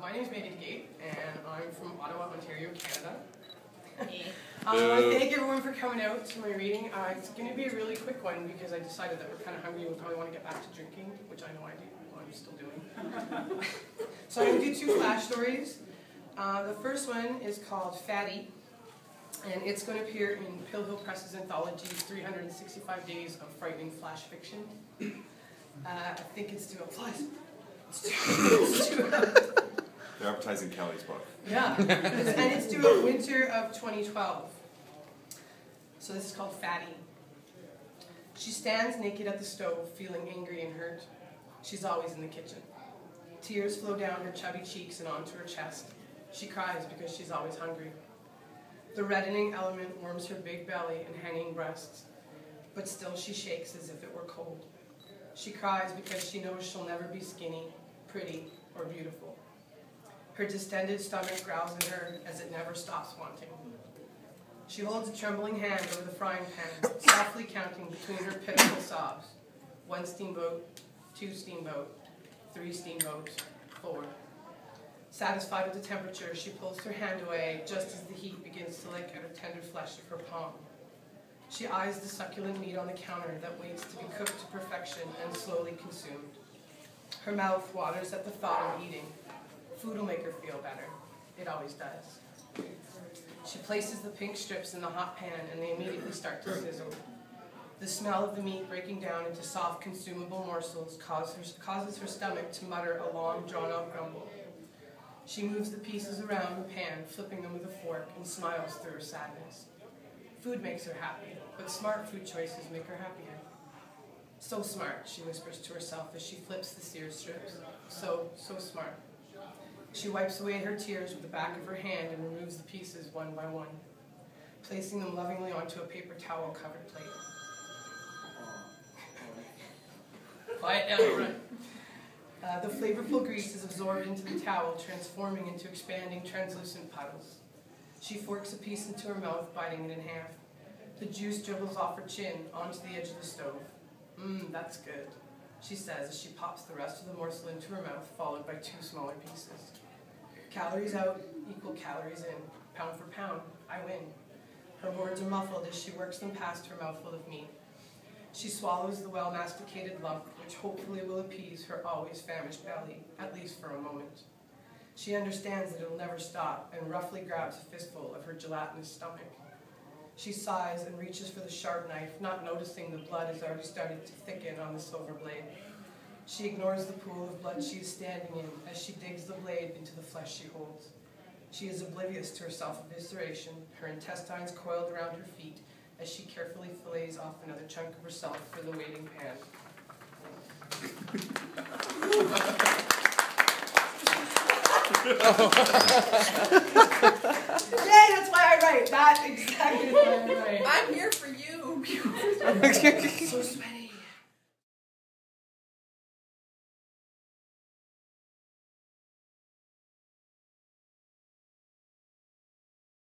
My name is Mandy DeGeit, and I'm from Ottawa, Ontario, Canada. Thank everyone for coming out to my reading. It's going to be a really quick one because I decided that we're kind of hungry and we probably want to get back to drinking, which I know I do, I'm still doing. So I'm going to do two flash stories. The first one is called Fatty, and it's going to appear in Pill Hill Press's anthology, 365 Days of Frightening Flash Fiction. I think it's due They're advertising Kelly's book. Yeah, and it's due in winter of 2012. So this is called Fatty. She stands naked at the stove, feeling angry and hurt. She's always in the kitchen. Tears flow down her chubby cheeks and onto her chest. She cries because she's always hungry. The reddening element warms her big belly and hanging breasts, but still she shakes as if it were cold. She cries because she knows she'll never be skinny, pretty, or beautiful. Her distended stomach growls at her as it never stops wanting. She holds a trembling hand over the frying pan, softly counting between her pitiful sobs. 1 steamboat, 2 steamboat, 3 steamboats, 4. Satisfied with the temperature, she pulls her hand away just as the heat begins to lick at her tender flesh of her palm. She eyes the succulent meat on the counter that waits to be cooked to perfection and slowly consumed. Her mouth waters at the thought of eating. Food will make her feel better. It always does. She places the pink strips in the hot pan and they immediately start to sizzle. The smell of the meat breaking down into soft, consumable morsels causes her stomach to mutter a long, drawn-out grumble. She moves the pieces around the pan, flipping them with a fork, and smiles through her sadness. Food makes her happy, but smart food choices make her happier. So smart, she whispers to herself as she flips the seared strips. So smart. She wipes away her tears with the back of her hand and removes the pieces one by one, placing them lovingly onto a paper towel-covered plate. Quiet down, everyone. The flavorful grease is absorbed into the towel, transforming into expanding, translucent puddles. She forks a piece into her mouth, biting it in half. The juice dribbles off her chin onto the edge of the stove. That's good, she says as she pops the rest of the morsel into her mouth, followed by 2 smaller pieces. Calories out equal calories in. Pound for pound, I win. Her words are muffled as she works them past her mouthful of meat. She swallows the well-masticated lump, which hopefully will appease her always famished belly, at least for a moment. She understands that it will never stop and roughly grabs a fistful of her gelatinous stomach. She sighs and reaches for the sharp knife, not noticing the blood has already started to thicken on the silver blade. She ignores the pool of blood she is standing in as she digs the blade into the flesh she holds. She is oblivious to her self-evisceration, her intestines coiled around her feet as she carefully fillets off another chunk of herself for the waiting pan. Yay, that's why I write. That's exactly why I write. I'm here for you. So sweaty.